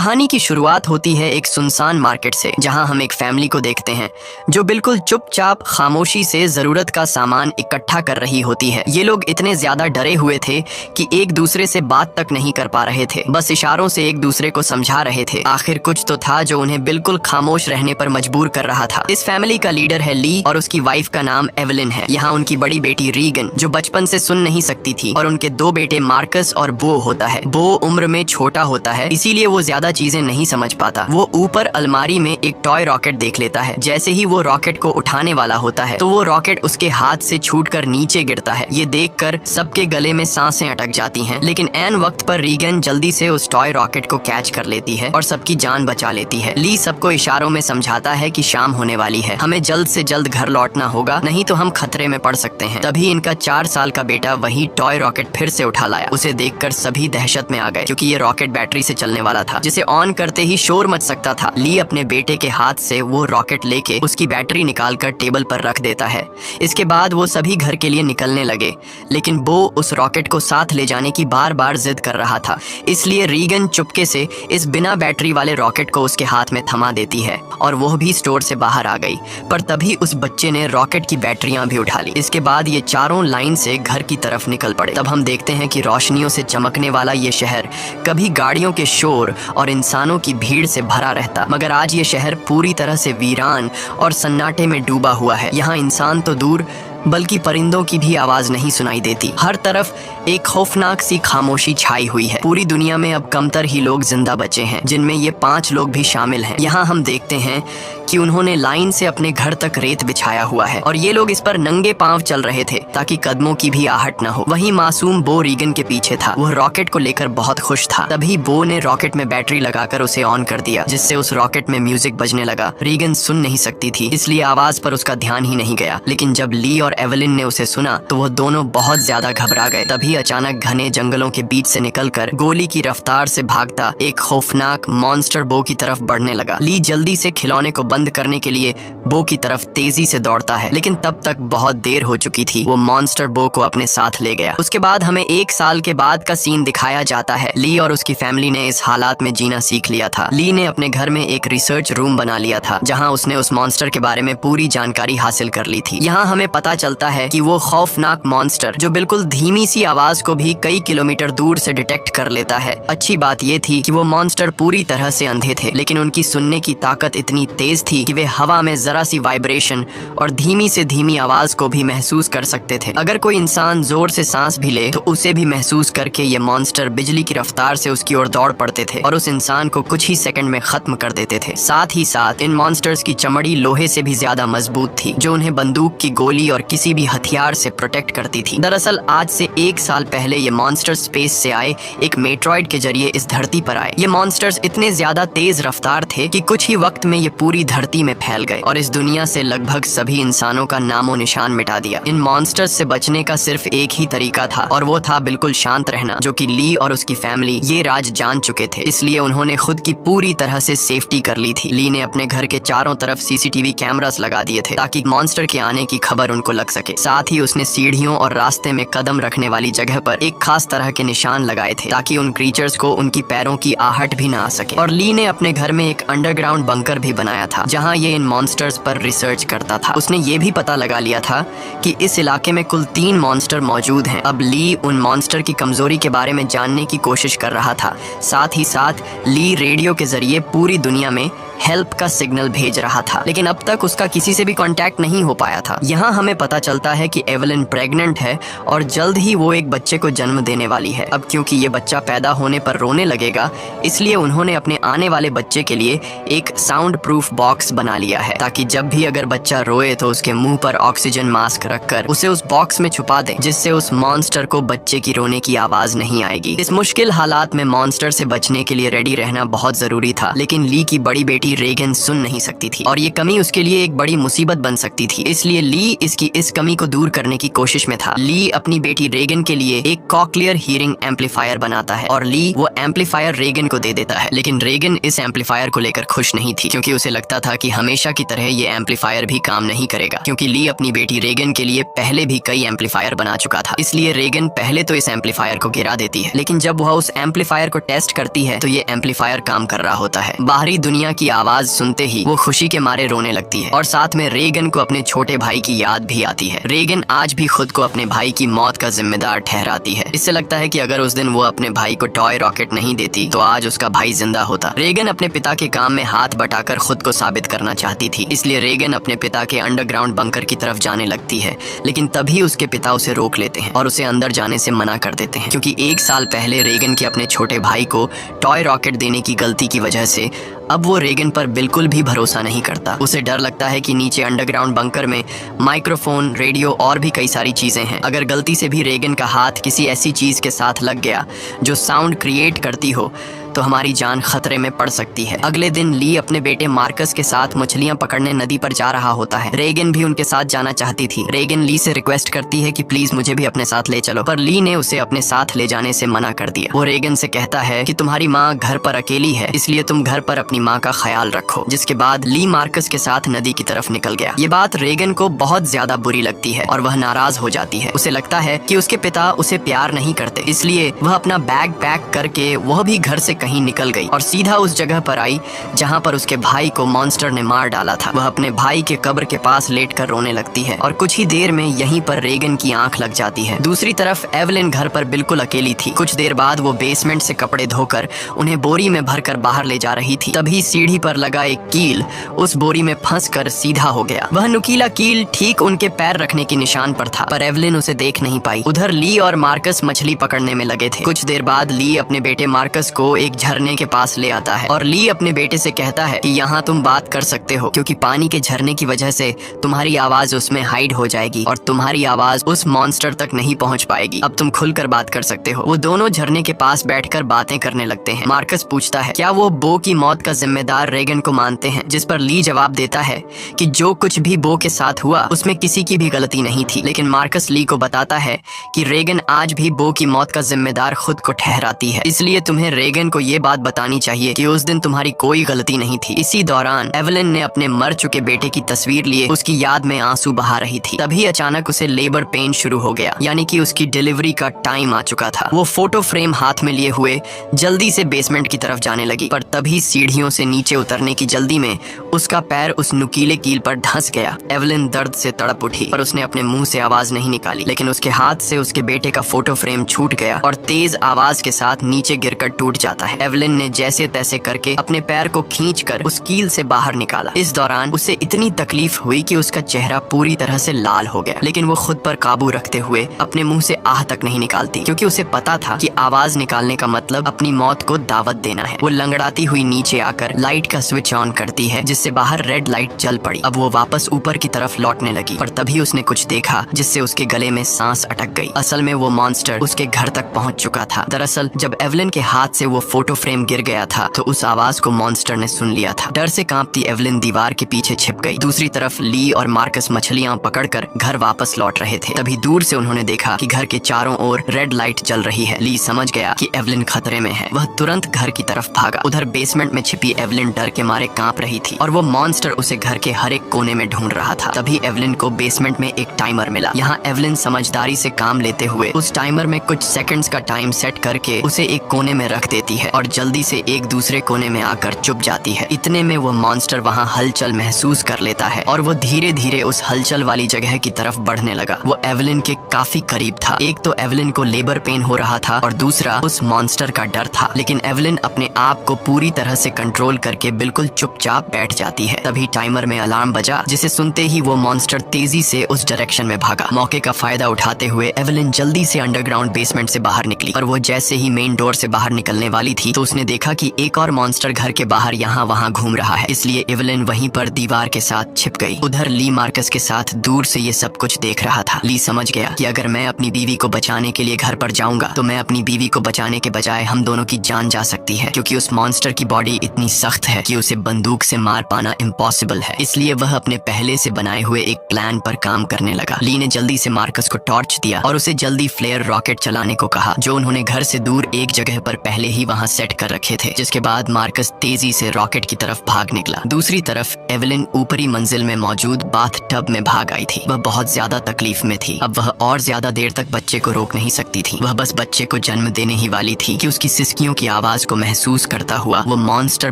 कहानी की शुरुआत होती है एक सुनसान मार्केट से, जहां हम एक फैमिली को देखते हैं जो बिल्कुल चुपचाप खामोशी से जरूरत का सामान इकट्ठा कर रही होती है। ये लोग इतने ज्यादा डरे हुए थे कि एक दूसरे से बात तक नहीं कर पा रहे थे, बस इशारों से एक दूसरे को समझा रहे थे। आखिर कुछ तो था जो उन्हें बिल्कुल खामोश रहने पर मजबूर कर रहा था। इस फैमिली का लीडर है ली और उसकी वाइफ का नाम एवलिन है। यहाँ उनकी बड़ी बेटी रीगन जो बचपन से सुन नहीं सकती थी, और उनके दो बेटे मार्कस और बो होता है। बो उम्र में छोटा होता है, इसीलिए वो ज्यादा चीजें नहीं समझ पाता। वो ऊपर अलमारी में एक टॉय रॉकेट देख लेता है। जैसे ही वो रॉकेट को उठाने वाला होता है तो वो रॉकेट उसके हाथ से छूटकर नीचे गिरता है। ये देखकर सबके गले में सांसें अटक जाती हैं, लेकिन ऐन वक्त पर रीगन जल्दी से उस टॉय रॉकेट को कैच कर लेती है और सबकी जान बचा लेती है। ली सबको इशारों में समझाता है कि शाम होने वाली है, हमें जल्द से जल्द घर लौटना होगा, नहीं तो हम खतरे में पड़ सकते हैं। तभी इनका 4 साल का बेटा वही टॉय रॉकेट फिर से उठा लाया। उसे देखकर सभी दहशत में आ गए, क्योंकि ये रॉकेट बैटरी से चलने वाला था, जिसे ऑन करते ही शोर मच सकता था। ली अपने बेटे के हाथ से वो रॉकेट लेके उसकी बैटरी निकालकर टेबल पर रख देता है। इसके बाद वो सभी घर के लिए निकलने लगे, लेकिन बो उस रॉकेट को साथ ले जाने की बार बार जिद कर रहा था। इसलिए रीगन चुपके से इस बिना बैटरी वाले रॉकेट को उसके हाथ में थमा देती है और वो भी स्टोर से बाहर आ गई। पर तभी उस बच्चे ने रॉकेट की बैटरियां भी उठा ली। इसके बाद ये चारों लाइन से घर की तरफ निकल पड़े। तब हम देखते हैं कि रोशनियों से चमकने वाला ये शहर कभी गाड़ियों के शोर और इंसानों की भीड़ से भरा रहता, मगर आज ये शहर पूरी तरह से वीरान और सन्नाटे में डूबा हुआ है। यहाँ इंसान तो दूर बल्कि परिंदों की भी आवाज नहीं सुनाई देती। हर तरफ एक खौफनाक सी खामोशी छाई हुई है। पूरी दुनिया में अब कमतर ही लोग जिंदा बचे हैं, जिनमें ये 5 लोग भी शामिल हैं। यहाँ हम देखते हैं कि उन्होंने लाइन से अपने घर तक रेत बिछाया हुआ है और ये लोग इस पर नंगे पांव चल रहे थे ताकि कदमों की भी आहट न हो। वहीं मासूम बो रीगन के पीछे था। वह रॉकेट को लेकर बहुत खुश था। तभी बो ने रॉकेट में बैटरी लगाकर उसे ऑन कर दिया, जिससे उस रॉकेट में म्यूजिक बजने लगा। रीगन सुन नहीं सकती थी, इसलिए आवाज पर उसका ध्यान ही नहीं गया, लेकिन जब ली और एवलिन ने उसे सुना तो वो दोनों बहुत ज्यादा घबरा गए। तभी अचानक घने जंगलों के बीच से निकलकर गोली की रफ्तार से भागता एक खौफनाक मॉन्स्टर बो की तरफ बढ़ने लगा। ली जल्दी से खिलौने को बंद करने के लिए बो की तरफ तेजी से दौड़ता है, लेकिन तब तक बहुत देर हो चुकी थी। वो मॉन्स्टर बो को अपने साथ ले गया। उसके बाद हमें 1 साल के बाद का सीन दिखाया जाता है। ली और उसकी फैमिली ने इस हालात में जीना सीख लिया था। ली ने अपने घर में एक रिसर्च रूम बना लिया था, जहाँ उसने उस मॉन्स्टर के बारे में पूरी जानकारी हासिल कर ली थी। यहाँ हमें पता चलता है कि वो खौफनाक मॉन्स्टर जो बिल्कुल धीमी सी आवाज को भी कई किलोमीटर दूर से डिटेक्ट कर लेता है। अच्छी बात ये थी कि वो मॉन्स्टर पूरी तरह से अंधे थे, लेकिन उनकी सुनने की ताकत इतनी तेज थी कि वे हवा में जरा सी वाइब्रेशन और धीमी से धीमी आवाज को भी महसूस कर सकते थे। अगर कोई इंसान जोर से सांस भी ले तो उसे भी महसूस करके ये मॉन्स्टर बिजली की रफ्तार से उसकी ओर दौड़ पड़ते थे और उस इंसान को कुछ ही सेकंड में खत्म कर देते थे। साथ ही साथ इन मॉन्स्टर्स की चमड़ी लोहे से भी ज्यादा मजबूत थी, जो उन्हें बंदूक की गोली और किसी भी हथियार से प्रोटेक्ट करती थी। दरअसल आज से 1 साल पहले ये मॉन्स्टर स्पेस से आए एक मेट्रॉइड के जरिए इस धरती पर आए। ये मॉन्स्टर्स इतने ज्यादा तेज रफ्तार थे कि कुछ ही वक्त में ये पूरी धरती में फैल गए और इस दुनिया से लगभग सभी इंसानों का नामो निशान मिटा दिया। इन मॉन्स्टर्स से बचने का सिर्फ एक ही तरीका था, और वो था बिल्कुल शांत रहना, जो कि ली और उसकी फैमिली ये राज जान चुके थे। इसलिए उन्होंने खुद की पूरी तरह से सेफ्टी कर ली थी। ली ने अपने घर के चारों तरफ CCTV कैमरास लगा दिए थे ताकि मॉन्स्टर के आने की खबर उनको लग सके। साथ ही उसने सीढ़ियों और रास्ते में कदम रखने वाली जगह पर एक खास तरह के निशान लगाए थे ताकि उन क्रीचर्स को उनकी पैरों की आहट भी ना आ सके। और ली ने अपने घर में एक अंडरग्राउंड बंकर भी बनाया था, जहां ये इन मॉन्स्टर्स पर रिसर्च करता था। उसने ये भी पता लगा लिया था कि इस इलाके में कुल 3 मॉन्स्टर मौजूद हैं। अब ली उन मॉन्स्टर की कमजोरी के बारे में जानने की कोशिश कर रहा था। साथ ही साथ ली रेडियो के जरिए पूरी दुनिया में हेल्प का सिग्नल भेज रहा था, लेकिन अब तक उसका किसी से भी कांटेक्ट नहीं हो पाया था। यहाँ हमें पता चलता है कि एवलिन प्रेग्नेंट है और जल्द ही वो एक बच्चे को जन्म देने वाली है। अब क्योंकि ये बच्चा पैदा होने पर रोने लगेगा, इसलिए उन्होंने अपने आने वाले बच्चे के लिए एक साउंड प्रूफ बॉक्स बना लिया है, ताकि जब भी अगर बच्चा रोए तो उसके मुंह पर ऑक्सीजन मास्क रखकर उसे उस बॉक्स में छुपा दें, जिससे उस मॉन्स्टर को बच्चे की रोने की आवाज नहीं आएगी। इस मुश्किल हालात में मॉन्स्टर से बचने के लिए रेडी रहना बहुत जरूरी था, लेकिन ली की बड़ी बेटी भी रेगन सुन नहीं सकती थी और ये कमी उसके लिए एक बड़ी मुसीबत बन सकती थी। इसलिए ली इसकी इस कमी को दूर करने की कोशिश में था। ली अपनी बेटी रेगन के लिए एक कॉक्लियर हीरिंग एम्पलीफायर बनाता है और ली वो एम्पलीफायर रेगन को दे देता है। लेकिन रेगन इस एम्पलीफायर को लेकर खुश नहीं थी क्योंकि उसे लगता था कि हमेशा की तरह ये एम्पलीफायर भी काम नहीं करेगा, क्योंकि ली अपनी बेटी रेगन के लिए पहले भी कई एम्पलीफायर बना चुका था। इसलिए रेगन पहले तो इस एम्पलीफायर को गिरा देती है, लेकिन जब वह उस एम्पलीफायर को टेस्ट करती है तो ये एम्पलीफायर काम कर रहा होता है। बाहरी दुनिया की आवाज सुनते ही वो खुशी के मारे रोने लगती है और साथ में रेगन को अपने छोटे भाई की याद भी आती है। रेगन आज भी खुद को अपने भाई की मौत का जिम्मेदार ठहराती है। इससे लगता है कि अगर उस दिन वो अपने भाई को टॉय रॉकेट नहीं देती तो आज उसका भाई जिंदा होता। रेगन अपने पिता के काम में हाथ बटाकर खुद को साबित करना चाहती थी, इसलिए रेगन अपने पिता के अंडरग्राउंड बंकर की तरफ जाने लगती है। लेकिन तभी उसके पिता उसे रोक लेते हैं और उसे अंदर जाने से मना कर देते हैं, क्योंकि एक साल पहले रेगन के अपने छोटे भाई को टॉय रॉकेट देने की गलती की वजह से अब वो रेगन पर बिल्कुल भी भरोसा नहीं करता। उसे डर लगता है कि नीचे अंडरग्राउंड बंकर में माइक्रोफोन, रेडियो और भी कई सारी चीजें हैं। अगर गलती से भी रेगन का हाथ किसी ऐसी चीज के साथ लग गया जो साउंड क्रिएट करती हो तो हमारी जान खतरे में पड़ सकती है। अगले दिन ली अपने बेटे मार्कस के साथ मछलियां पकड़ने नदी पर जा रहा होता है। रेगन भी उनके साथ जाना चाहती थी। रेगन ली से रिक्वेस्ट करती है कि प्लीज मुझे भी अपने साथ ले चलो, पर ली ने उसे अपने साथ ले जाने से मना कर दिया। वो रेगन से कहता है कि तुम्हारी माँ घर पर अकेली है, इसलिए तुम घर पर अपनी माँ का ख्याल रखो। जिसके बाद ली मार्कस के साथ नदी की तरफ निकल गया। ये बात रेगन को बहुत ज्यादा बुरी लगती है और वह नाराज हो जाती है। उसे लगता है कि उसके पिता उसे प्यार नहीं करते, इसलिए वह अपना बैग पैक करके वह भी घर से कहीं निकल गई और सीधा उस जगह पर आई जहां पर उसके भाई को मॉन्स्टर ने मार डाला था। वह अपने भाई के कब्र के पास लेटकर रोने लगती है और कुछ ही देर में यहीं पर रेगन की आंख लग जाती है। दूसरी तरफ एवलिन घर पर बिल्कुल अकेली थी। कुछ देर बाद वो बेसमेंट से कपड़े धोकर उन्हें बोरी में भरकर बाहर ले जा रही थी। तभी सीढ़ी पर लगा एक कील उस बोरी में फंसकर सीधा हो गया। वह नुकीला कील ठीक उनके पैर रखने की निशान पर था, पर एवलिन उसे देख नहीं पाई। उधर ली और मार्कस मछली पकड़ने में लगे थे। कुछ देर बाद ली अपने बेटे मार्कस को एक झरने के पास ले आता है और ली अपने बेटे से कहता है कि यहाँ तुम बात कर सकते हो, क्योंकि पानी के झरने की वजह से तुम्हारी आवाज उसमें हाइड हो जाएगी और तुम्हारी आवाज उस मॉन्स्टर तक नहीं पहुँच पाएगी। अब तुम खुलकर बात कर सकते हो। वो दोनों झरने के पास बैठकर बातें करने लगते हैं। मार्कस पूछता है क्या वो बो की मौत का जिम्मेदार रेगन को मानते हैं, जिस पर ली जवाब देता है कि जो कुछ भी बो के साथ हुआ उसमें किसी की भी गलती नहीं थी। लेकिन मार्कस ली को बताता है कि रेगन आज भी बो की मौत का जिम्मेदार खुद को ठहराती है, इसलिए तुम्हें रेगन को ये बात बतानी चाहिए कि उस दिन तुम्हारी कोई गलती नहीं थी। इसी दौरान एवलिन ने अपने मर चुके बेटे की तस्वीर लिए उसकी याद में आंसू बहा रही थी। तभी अचानक उसे लेबर पेन शुरू हो गया, यानी कि उसकी डिलीवरी का टाइम आ चुका था। वो फोटो फ्रेम हाथ में लिए हुए जल्दी से बेसमेंट की तरफ जाने लगी, पर तभी सीढ़ियों से नीचे उतरने की जल्दी में उसका पैर उस नुकीले कील पर धंस गया। एवलिन दर्द से तड़प उठी, पर उसने अपने मुंह से आवाज नहीं निकाली। लेकिन उसके हाथ से उसके बेटे का फोटो फ्रेम छूट गया और तेज आवाज के साथ नीचे गिरकर टूट जाता है। एवलिन ने जैसे तैसे करके अपने पैर को खींचकर उस कील से बाहर निकाला। इस दौरान उसे इतनी तकलीफ हुई कि उसका चेहरा पूरी तरह से लाल हो गया, लेकिन वो खुद पर काबू रखते हुए अपने मुंह से आह तक नहीं निकालती, क्योंकि उसे पता था कि आवाज निकालने का मतलब अपनी मौत को दावत देना है। वो लंगड़ाती हुई नीचे आकर लाइट का स्विच ऑन करती है, जिससे बाहर रेड लाइट जल पड़ी। अब वो वापस ऊपर की तरफ लौटने लगी, पर तभी उसने कुछ देखा जिससे उसके गले में सांस अटक गई। असल में वो मॉन्स्टर उसके घर तक पहुंच चुका था। दरअसल जब एवलिन के हाथ से वो फोटो फ्रेम गिर गया था तो उस आवाज को मॉन्स्टर ने सुन लिया था। डर से कांपती एवलिन दीवार के पीछे छिप गई। दूसरी तरफ ली और मार्कस मछलियां पकड़कर घर वापस लौट रहे थे। तभी दूर से उन्होंने देखा कि घर के चारों ओर रेड लाइट जल रही है। ली समझ गया कि एवलिन खतरे में है। वह तुरंत घर की तरफ भागा। उधर बेसमेंट में छिपी एवलिन डर के मारे कांप रही थी और वो मॉन्स्टर उसे घर के हर एक कोने में ढूंढ रहा था। तभी एवलिन को बेसमेंट में एक टाइमर मिला। यहाँ एवलिन समझदारी से काम लेते हुए उस टाइमर में कुछ सेकंड्स का टाइम सेट करके उसे एक कोने में रख देती है और जल्दी से एक दूसरे कोने में आकर चुप जाती है। इतने में वो मॉन्स्टर वहाँ हलचल महसूस कर लेता है और वो धीरे धीरे उस हलचल वाली जगह की तरफ बढ़ने लगा। वो एवलिन के काफी करीब था। एक तो एवलिन को लेबर पेन हो रहा था और दूसरा उस मॉन्स्टर का डर था। लेकिन एवलिन अपने आप को पूरी तरह से कंट्रोल करके बिल्कुल चुपचाप बैठ जाती है। तभी टाइमर में अलार्म बजा, जिसे सुनते ही वो मॉन्स्टर तेजी से उस डायरेक्शन में भागा। मौके का फायदा उठाते हुए एवलिन जल्दी से अंडरग्राउंड बेसमेंट से बाहर निकली और वो जैसे ही मेन डोर से बाहर निकलने वाली निकली थी तो उसने देखा कि एक और मॉन्स्टर घर के बाहर यहाँ वहाँ घूम रहा है, इसलिए एवेलिन वहीं पर दीवार के साथ छिप गई। उधर ली मार्कस के साथ दूर से ये सब कुछ देख रहा था। ली समझ गया कि अगर मैं अपनी बीवी को बचाने के लिए घर पर जाऊंगा तो मैं अपनी बीवी को बचाने के बजाय हम दोनों की जान जा सकती है, क्योंकि उस मॉन्स्टर की बॉडी इतनी सख्त है कि उसे बंदूक से मार पाना इम्पॉसिबल है। इसलिए वह अपने पहले से बनाए हुए एक प्लान पर काम करने लगा। ली ने जल्दी से मार्कस को टॉर्च दिया और उसे जल्दी फ्लेयर रॉकेट चलाने को कहा, जो उन्होंने घर से दूर एक जगह पर पहले ही वहां सेट कर रखे थे। जिसके बाद मार्कस तेजी से रॉकेट की तरफ भाग निकला। दूसरी तरफ एवेलिन ऊपरी मंजिल में मौजूद बाथ टब में भाग आई थी। वह बहुत ज्यादा तकलीफ में थी। अब वह और ज्यादा देर तक बच्चे को रोक नहीं सकती थी। वह बस बच्चे को जन्म देने ही वाली थी कि उसकी सिसकियों की आवाज को महसूस करता हुआ वो मॉन्स्टर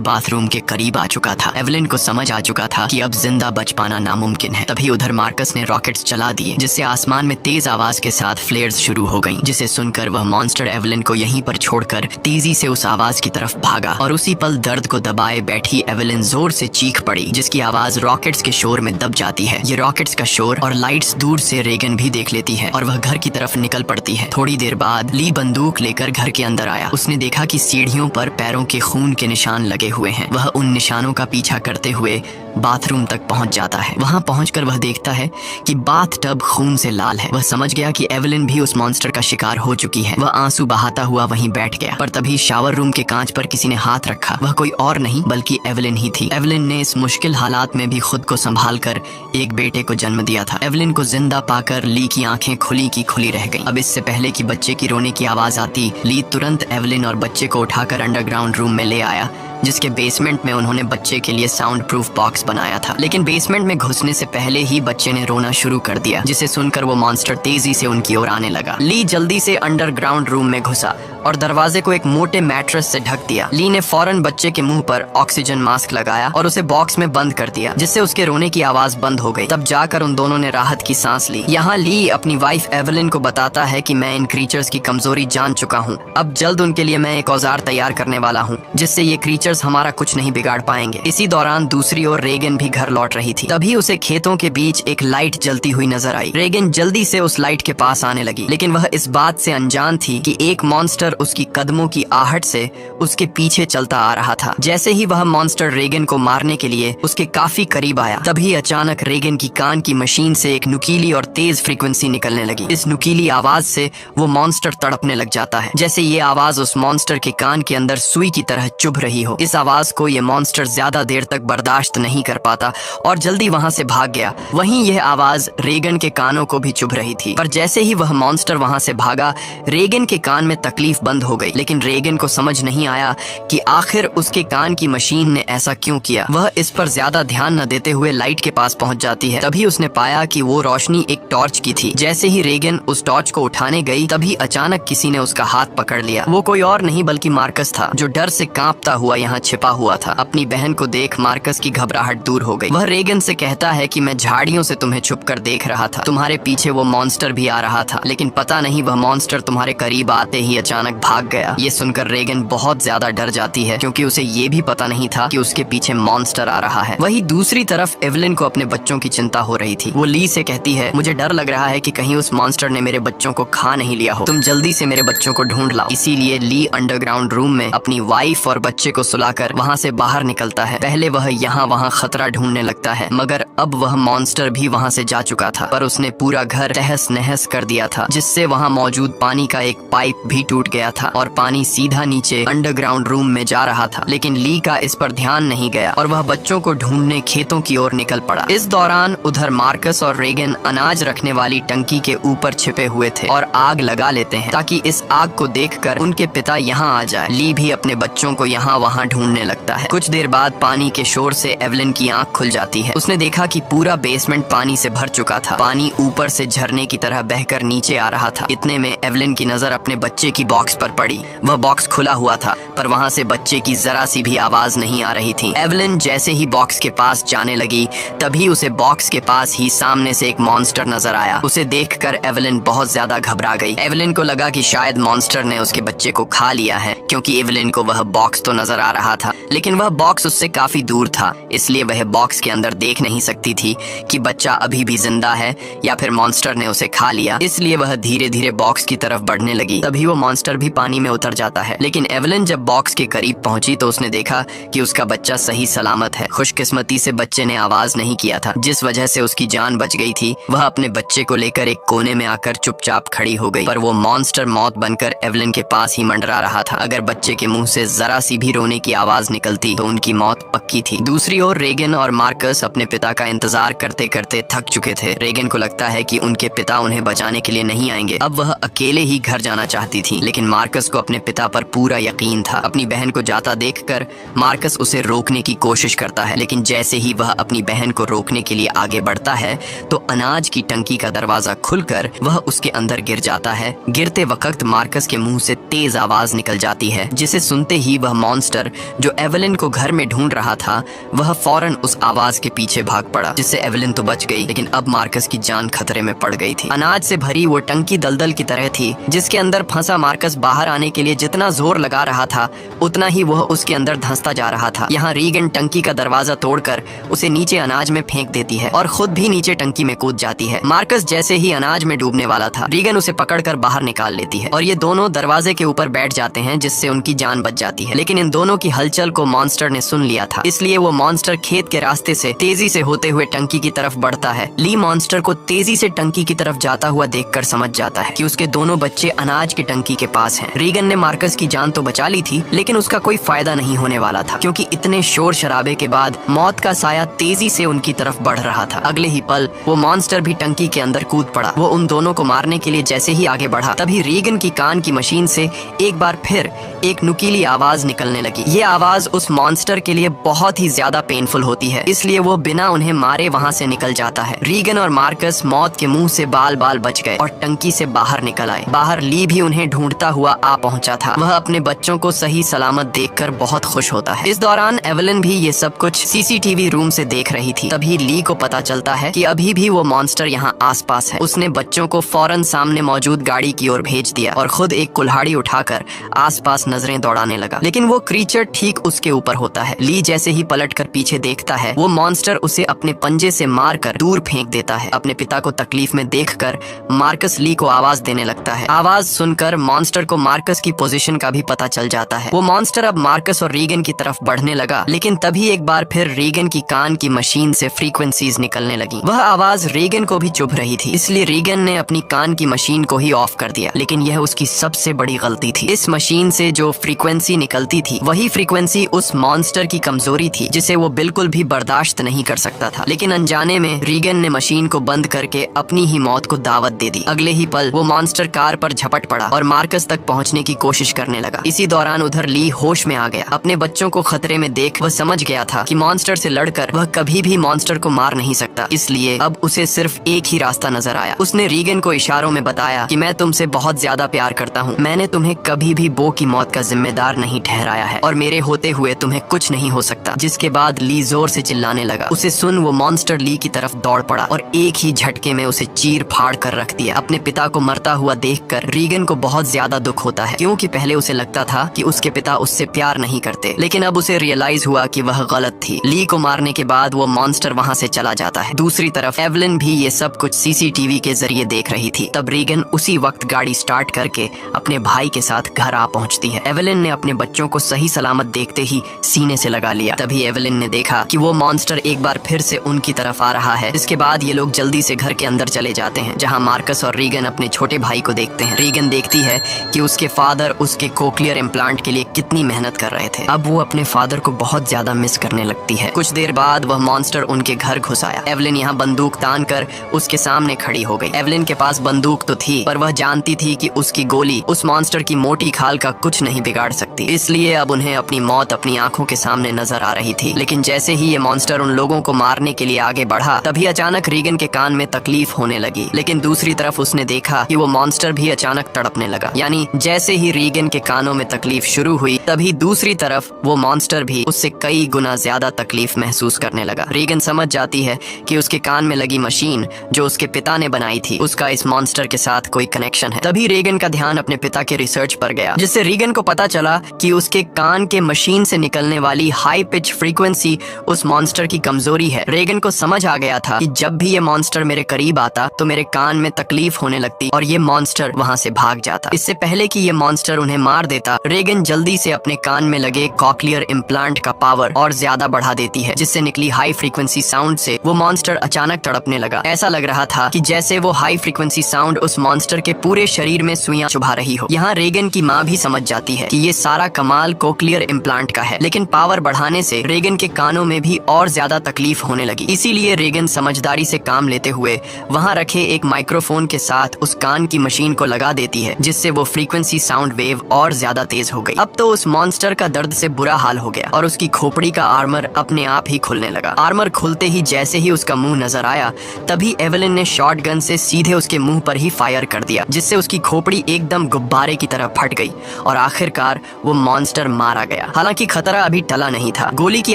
बाथरूम के करीब आ चुका था। एवेलिन को समझ आ चुका था कि अब जिंदा बच पाना नामुमकिन है। तभी उधर मार्कस ने रॉकेट्स चला दिए, जिससे आसमान में तेज आवाज के साथ फ्लेयर्स शुरू हो गईं, जिसे सुनकर वह मॉन्स्टर एवेलिन को यहीं पर छोड़कर तेजी से उस आवाज की तरफ भागा। और उसी पल दर्द को दबाए बैठी एवेलिन जोर से चीख पड़ी, जिसकी आवाज रॉकेट्स के शोर में दब जाती है। ये रॉकेट्स का शोर और लाइट्स दूर से रेगन भी देख लेती है और वह घर की तरफ निकल पड़ती है। थोड़ी देर बाद ली बंदूक लेकर घर के अंदर आया। उसने देखा कि सीढ़ियों पर पैरों के खून के निशान लगे हुए हैं। वह उन निशानों का पीछा करते हुए बाथरूम तक पहुंच जाता है। वहां पहुंचकर वह देखता है कि बाथ टब खून से लाल है। वह समझ गया कि एवेलिन भी उस मॉन्स्टर का शिकार हो चुकी है। वह आंसू बहाता हुआ वहीं बैठ गया। पर तभी शावर रूम के कांच पर किसी ने हाथ रखा। वह कोई और नहीं बल्कि एवेलिन ही थी। एवेलिन ने इस मुश्किल हालात में भी खुद को संभाल कर एक बेटे को जन्म दिया था। एवेलिन को जिंदा पाकर ली की आंखें खुली की खुली रह गईं। अब इससे पहले कि बच्चे की रोने की आवाज आती, ली तुरंत एवेलिन और बच्चे को उठाकर अंडरग्राउंड रूम में ले आया, जिसके बेसमेंट में उन्होंने बच्चे के लिए साउंड प्रूफ बॉक्स बनाया था। लेकिन बेसमेंट में घुसने से पहले ही बच्चे ने रोना शुरू कर दिया, जिसे सुनकर वो मॉन्स्टर तेजी से उनकी ओर आने लगा। ली जल्दी से अंडरग्राउंड रूम में घुसा और दरवाजे को एक मोटे मैट्रेस से ढक दिया। ली ने फौरन बच्चे के मुंह पर ऑक्सीजन मास्क लगाया और उसे बॉक्स में बंद कर दिया, जिससे उसके रोने की आवाज बंद हो गई। तब जाकर उन दोनों ने राहत की सांस ली। यहाँ ली अपनी वाइफ एवेलिन को बताता है कि मैं इन क्रीचर्स की कमजोरी जान चुका हूँ। अब जल्द उनके लिए मैं एक औजार तैयार करने वाला हूँ, जिससे ये क्रीचर्स हमारा कुछ नहीं बिगाड़ पाएंगे। इसी दौरान दूसरी ओर रेगन भी घर लौट रही थी। तभी उसे खेतों के बीच एक लाइट जलती हुई नजर आई। रेगन जल्दी से उस लाइट के पास आने लगी, लेकिन वह इस बात से अनजान थी कि एक मॉन्स्टर उसकी कदमों की आहट से उसके पीछे चलता आ रहा था। जैसे ही वह मॉन्स्टर रेगन को मारने के लिए उसके काफी करीब आया, तभी अचानक रेगन की कान की मशीन से एक नुकीली और तेज फ्रीक्वेंसी निकलने लगी। इस नुकीली आवाज से वो मॉन्स्टर तड़पने लग जाता है, जैसे ये आवाज उस मॉन्स्टर के कान के अंदर सुई की तरह चुभ रही हो। इस आवाज को ये मॉन्स्टर ज्यादा देर तक बर्दाश्त नहीं कर पाता और जल्दी वहां से भाग गया। वहीं यह आवाज रेगन के कानों को भी चुभ रही थी। पर जैसे ही वह मॉन्स्टर वहां से भागा, रेगन के कान में तकलीफ बंद हो गई। लेकिन रेगन को समझ नहीं आया कि आखिर उसके कान की मशीन ने ऐसा क्यों किया। वह इस पर ज्यादा ध्यान न देते हुए लाइट के पास पहुंच जाती है। तभी उसने पाया कि वो रोशनी एक टॉर्च की थी। जैसे ही रेगन उस टॉर्च को उठाने गई, तभी अचानक किसी ने उसका हाथ पकड़ लिया। वो कोई और नहीं बल्कि मार्कस था, जो डर से कांपता हुआ यहाँ छिपा हुआ था। अपनी बहन को देख मार्कस की घबराहट दूर हो गई। वह रेगन से कहता है कि मैं झाड़ियों से तुम्हें छुपकर देख रहा था। तुम्हारे पीछे वो मॉन्स्टर भी आ रहा था, लेकिन पता नहीं वह मॉन्स्टर तुम्हारे करीब आते ही अचानक भाग गया। ये सुनकर रेगन बहुत ज्यादा डर जाती है, क्योंकि उसे ये भी पता नहीं था कि उसके पीछे मॉन्स्टर आ रहा है। वहीं दूसरी तरफ एवेलिन को अपने बच्चों की चिंता हो रही थी। वो ली से कहती है, मुझे डर लग रहा है कि कहीं उस मॉन्स्टर ने मेरे बच्चों को खा नहीं लिया हो। तुम जल्दी से मेरे बच्चों को ढूंढ लाओ। इसीलिए ली अंडरग्राउंड रूम में अपनी वाइफ और बच्चे को सुलाकर वहाँ से बाहर निकलता है। पहले वह यहाँ वहाँ खतरा ढूंढने लगता है, मगर अब वह मॉन्स्टर भी वहाँ से जा चुका था। पर उसने पूरा घर तहस नहस कर दिया था, जिससे वहाँ मौजूद पानी का एक पाइप भी टूट गया था और पानी सीधा नीचे अंडरग्राउंड रूम में जा रहा था। लेकिन ली का इस पर ध्यान नहीं गया और वह बच्चों को ढूंढने खेतों की ओर निकल पड़ा। इस दौरान उधर मार्कस और रेगन अनाज रखने वाली टंकी के ऊपर छिपे हुए थे और आग लगा लेते हैं, ताकि इस आग को देखकर उनके पिता यहाँ आ जाए। ली भी अपने बच्चों को यहाँ वहाँ ढूंढने लगता है। कुछ देर बाद पानी के शोर से एवेलिन की आंख खुल जाती है। उसने देखा कि पूरा बेसमेंट पानी से भर चुका था। पानी ऊपर से झरने की तरह बहकर नीचे आ रहा था। इतने में एवेलिन की नजर अपने बच्चे की बॉक्स पर पड़ी। वह बॉक्स खुला हुआ था, पर वहाँ से बच्चे की जरा सी भी आवाज नहीं आ रही थी। एवेलिन जैसे ही बॉक्स के पास जाने लगी, तभी उसे बॉक्स के पास ही सामने से एक मॉन्स्टर नजर आया। उसे देखकर एवेलिन बहुत ज्यादा घबरा गई। एवेलिन को लगा कि शायद मॉन्स्टर ने उसके बच्चे को खा लिया है, क्योंकि एवेलिन को वह बॉक्स तो नजर आ रहा था, लेकिन वह बॉक्स उससे काफी दूर था, इसलिए वह बॉक्स के अंदर देख नहीं सकती थी कि बच्चा अभी भी जिंदा है या फिर मॉन्स्टर ने उसे खा लिया। इसलिए वह धीरे धीरे बॉक्स की तरफ बढ़ने लगी। तभी वो मॉन्स्टर भी पानी में उतर जाता है। लेकिन एवलिन जब बॉक्स के करीब पहुंची तो उसने देखा कि उसका बच्चा सही सलामत है। खुशकिस्मती से बच्चे ने आवाज नहीं किया था, जिस वजह से उसकी जान बच गई थी। वह अपने बच्चे को लेकर एक कोने में आकर चुपचाप खड़ी हो गई, पर वो मॉन्स्टर मौत बनकर एवलिन के पास ही मंडरा रहा था। अगर बच्चे के मुंह से जरा सी भी रोने की आवाज निकलती तो उनकी मौत पक्की थी। दूसरी ओर रेगन और मार्कस अपने पिता का इंतजार करते करते थक चुके थे। रेगन को लगता है कि उनके पिता उन्हें बचाने के लिए नहीं आएंगे। अब वह अकेले ही घर जाना चाहती थी, लेकिन मार्कस को अपने पिता पर पूरा यकीन था। अपनी बहन को जाता देखकर मार्कस उसे रोकने की कोशिश करता है, लेकिन जैसे ही वह अपनी बहन को रोकने के लिए आगे बढ़ता है तो अनाज की टंकी का दरवाजा खुलकर वह उसके अंदर गिर जाता है। गिरते वक्त मार्कस के मुंह से तेज आवाज निकल जाती है, जिसे सुनते ही वह मॉन्स्टर जो एवलिन को घर में ढूंढ रहा था वह फौरन उस आवाज के पीछे भाग पड़ा, जिससे एवलिन तो बच गई, लेकिन अब मार्कस की जान खतरे में पड़ गई थी। अनाज से भरी वो टंकी दलदल की तरह थी, जिसके अंदर फंसा मार्कस बाहर आने के लिए जितना जोर लगा रहा था उतना ही वह उसके अंदर धंसता जा रहा था। यहाँ रीगन टंकी का दरवाजा तोड़कर उसे नीचे अनाज में फेंक देती है और खुद भी नीचे टंकी में कूद जाती है। मार्कस जैसे ही अनाज में डूबने वाला था, रीगन उसे पकड़कर बाहर निकाल लेती है और ये दोनों दरवाजे के ऊपर बैठ जाते हैं, जिससे उनकी जान बच जाती है। लेकिन इन दोनों की हलचल को मॉन्स्टर ने सुन लिया था, इसलिए वो मॉन्स्टर खेत के रास्ते से तेजी से होते हुए टंकी की तरफ बढ़ता है। ली मॉन्स्टर को तेजी से टंकी की तरफ जाता हुआ देखकर समझ जाता है कि उसके दोनों बच्चे अनाज की टंकी के पास हैं। रीगन ने मार्कस की जान तो बचा ली थी, लेकिन उसका कोई फायदा नहीं होने वाला था, क्योंकि इतने शोर शराबे के बाद मौत का साया तेजी से उनकी तरफ बढ़ रहा था। अगले ही पल वो मॉन्स्टर भी टंकी के अंदर कूद पड़ा। वो उन दोनों को मारने के लिए जैसे ही आगे बढ़ा, तभी रीगन की कान की मशीन से एक बार फिर एक नुकीली आवाज निकलने लगी। ये आवाज उस मॉन्स्टर के लिए बहुत ही ज्यादा पेनफुल होती है, इसलिए वो बिना उन्हें मारे वहाँ से निकल जाता है। रीगन और मार्कस मौत के मुंह से बाल बाल बच गए और टंकी से बाहर निकल आए। बाहर ली भी उन्हें ढूंढता हुआ आ पहुंचा था। वह अपने बच्चों को सही सलामत देखकर बहुत खुश होता है। इस दौरान एवलिन भी ये सब कुछ सीसीटीवी रूम से देख रही थी। तभी ली को पता चलता है कि अभी भी वो मॉन्स्टर यहाँ आसपास है। उसने बच्चों को फौरन सामने मौजूद गाड़ी की ओर भेज दिया और खुद एक कुल्हाड़ी उठाकर आसपास नजरें दौड़ाने लगा, लेकिन वो क्रीचर ठीक उसके ऊपर होता है। ली जैसे ही पलटकर पीछे देखता है, वो मॉन्स्टर उसे अपने पंजे से मारकर दूर फेंक देता है। अपने पिता को तकलीफ में देखकर मार्कस ली को आवाज देने लगता है। आवाज सुनकर मॉन्स्टर को मार्कस की पोजीशन का भी पता चल जाता है। वो मॉन्स्टर अब मार्कस और रीगन की तरफ बढ़ने लगा, लेकिन तभी एक बार फिर रीगन की कान की मशीन से फ्रीक्वेंसीज निकलने लगी। वह आवाज रीगन को भी चुभ रही थी, इसलिए रीगन ने अपनी कान की मशीन को ही ऑफ कर दिया, लेकिन यह उसकी सबसे बड़ी गलती थी। इस मशीन से जो फ्रीक्वेंसी निकलती थी वही फ्रीक्वेंसी उस मॉन्स्टर की कमजोरी थी, जिसे वो बिल्कुल भी बर्दाश्त नहीं कर सकता था। लेकिन अनजाने में रीगन ने मशीन को बंद करके अपनी ही मौत को दावत दे दी। अगले ही पल वो मॉन्स्टर कार पर झपट पड़ा और मार्कस तक पहुंचने की कोशिश करने लगा। इसी दौरान उधर ली होश में आ गया। अपने बच्चों को खतरे में देख वह समझ गया था कि मॉन्स्टर से लड़कर वह कभी भी मॉन्स्टर को मार नहीं सकता, इसलिए अब उसे सिर्फ एक ही रास्ता नजर आया। उसने रीगन को इशारों में बताया कि मैं तुमसे बहुत ज्यादा प्यार करता हूँ, मैंने तुम्हें कभी भी बो की मौत का जिम्मेदार नहीं ठहराया है और मेरे होते हुए तुम्हें कुछ नहीं हो सकता। जिसके बाद ली जोर से चिल्लाने लगा। उसे सुन वो मॉन्स्टर ली की तरफ दौड़ पड़ा और एक ही झटके में उसे चीर फाड़ कर रख दिया। अपने पिता को मरता हुआ देखकर रीगन को बहुत ज्यादा दुख होता है, क्योंकि पहले उसे लगता था कि उसके पिता उससे प्यार नहीं करते, लेकिन अब उसे रियलाइज हुआ कि वह गलत थी। ली को मारने के बाद वो मॉन्स्टर वहाँ से चला जाता है। दूसरी तरफ एवलिन भी ये सब कुछ सीसीटीवी के जरिए देख रही थी। तब रीगन उसी वक्त गाड़ी स्टार्ट करके अपने भाई के साथ घर आ पहुँचती है। एवलिन ने अपने बच्चों को सही सलामत देखते ही सीने से लगा लिया। तभी एवलिन ने देखा कि वो मॉन्स्टर एक बार फिर से उनकी तरफ आ रहा है। इसके बाद ये लोग जल्दी से घर के अंदर चले जाते हैं, जहाँ मार्कस और रीगन अपने छोटे भाई को देखते हैं। रीगन देखती है कि उसके फादर उसके कोक्लियर इम्प्लांट के लिए कितनी मेहनत कर रहे थे। अब वो अपने फादर को बहुत ज्यादा मिस करने लगती है। कुछ देर बाद वह मॉन्स्टर उनके घर घुस आया। एवलिन यहाँ बंदूक तान कर उसके सामने खड़ी हो गई। एवलिन के पास बंदूक तो थी, पर वह जानती थी कि उसकी गोली उस मॉन्स्टर की मोटी खाल का कुछ नहीं बिगाड़ सकती, इसलिए अब उन्हें अपनी मौत अपनी आंखों के सामने नजर आ रही थी। लेकिन जैसे ही ये मॉन्स्टर उन लोगों को मारने के लिए आगे बढ़ा, तभी अचानक रीगन के कान में तकलीफ होने लगी। लेकिन दूसरी तरफ उसने देखा कि वो मॉन्स्टर भी अचानक तड़पने लगा। यानी जैसे ही रीगन के कानों में तकलीफ शुरू हुई, तभी दूसरी तरफ वो मॉन्स्टर भी उससे कई गुना ज्यादा तकलीफ महसूस करने लगा। रीगन समझ जाती है कि उसके कान में लगी मशीन जो उसके पिता ने बनाई थी, उसका इस मॉन्स्टर के साथ कोई कनेक्शन है। तभी रीगन का ध्यान अपने पिता के रिसर्च पर गया, जिससे रीगन को पता चला कि उसके कान कान के मशीन से निकलने वाली हाई पिच फ्रीक्वेंसी उस मॉन्स्टर की कमजोरी है। रेगन को समझ आ गया था कि जब भी ये मॉन्स्टर मेरे करीब आता तो मेरे कान में तकलीफ होने लगती और ये मॉन्स्टर वहाँ से भाग जाता। इससे पहले कि ये मॉन्स्टर उन्हें मार देता, रेगन जल्दी से अपने कान में लगे कॉक्लियर इम्प्लांट का पावर और ज्यादा बढ़ा देती है, जिससे निकली हाई फ्रीक्वेंसी साउंड से वो मॉन्स्टर अचानक तड़पने लगा। ऐसा लग रहा था कि जैसे वो हाई फ्रीक्वेंसी साउंड उस मॉन्स्टर के पूरे शरीर में सुइयां चुभा रही हो। यहाँ रेगन की माँ भी समझ जाती है कि ये सारा कमाल कोक्लियर इम्प्लांट का है, लेकिन पावर बढ़ाने से रेगन के कानों में भी और ज्यादा तकलीफ होने लगी। इसीलिए रेगन समझदारी से काम लेते हुए वहाँ रखे एक माइक्रोफोन के साथ उस कान की मशीन को लगा देती है, जिससे वो फ्रीक्वेंसी साउंड वेव और ज्यादा तेज हो गई। अब तो उस मॉन्स्टर का दर्द से बुरा हाल हो गया और उसकी खोपड़ी का आर्मर अपने आप ही खुलने लगा। आर्मर खुलते ही जैसे ही उसका मुंह नजर आया, तभी एवेलिन ने शॉटगन से सीधे उसके मुंह पर ही फायर कर दिया, जिससे उसकी खोपड़ी एकदम गुब्बारे की तरह फट गई और आखिरकार वो मॉन्स्टर मारा गया। हालांकि खतरा अभी टला नहीं था। गोली की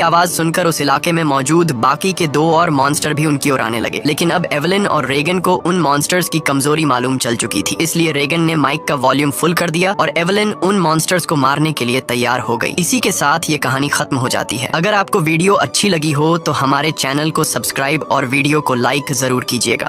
आवाज सुनकर उस इलाके में मौजूद बाकी के 2 और मॉन्स्टर भी उनकी ओर आने लगे, लेकिन अब एवेलिन और रेगन को उन मॉन्स्टर्स की कमजोरी मालूम चल चुकी थी। इसलिए रेगन ने माइक का वॉल्यूम फुल कर दिया और एवेलिन उन मॉन्स्टर्स को मारने के लिए तैयार हो गई। इसी के साथ ये कहानी खत्म हो जाती है। अगर आपको वीडियो अच्छी लगी हो तो हमारे चैनल को सब्सक्राइब और वीडियो को लाइक जरूर कीजिएगा।